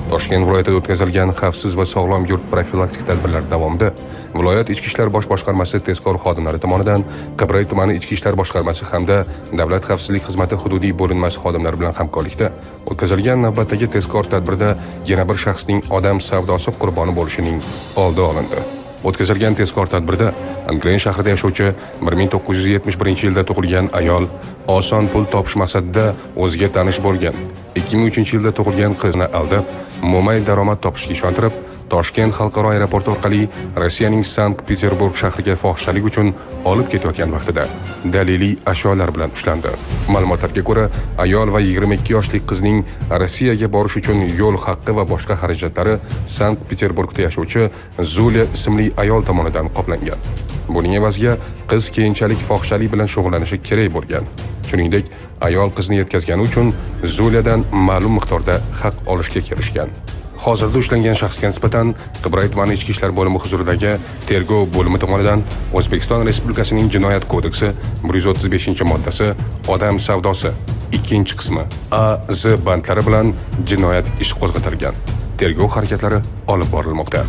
Toshkent viloyatida o'tkazilgan xavfsiz va sog'lom yurt profilaktik tadbirlari davomida viloyat Ichki ishlar bosh boshqarmasi tezkor xodimlari tomonidan Qibray tumani Ichki ishlar boshqarmasi hamda Davlat xavfsizlik xizmati hududiy bo'linmasi xodimlari bilan hamkorlikda o'tkazilgan navbatdagi tezkor tadbirda yana bir shaxsning odam savdosi qurboni bo'lishining oldi olindi. O'tkazilgan tezkor tadbirda Angren shahrida yashovchi 1971-yilda tug'ilgan ayol oson pul topish maqsadida o'ziga tanish bo'lgan 2003-yilda tug'ilgan qizni aldab, mo'may daromad topishga ishontirib, Toshkent xalqaro aeroporti orqali Rossiyaning Sankt-Peterburg shahriga fohishalik uchun olib ketayotgan vaqtida daliliy ashyolar bilan ushlandi. Ma'lumotlarga ko'ra, ayol va 22 yoshli qizning Rossiyaga borish uchun yo'l haqqi va boshqa xarajatlari Sankt-Peterburgda yashovchi Zulia ismli ayol tomonidan qoplangan. Buning evaziga qiz keyinchalik fohishalik bilan shug'ullanishi kerak bo'lgan. Shuningdek, ayol qizni yetkazgani uchun Zuliyadan ma'lum miqdorda haq olishga kelishgan. Hozirda ushlangan shaxsga nisbatan Qibray tumani Ichki ishlar bo'limi huzuridagi tergov bo'limi tomonidan O'zbekiston Respublikasining Jinoyat kodeksi 135-moddasi odam savdosi 2-qismi A, Z bandlari bilan jinoyat ishi qo'zg'atilgan. Tergov harakatlari olib borilmoqda.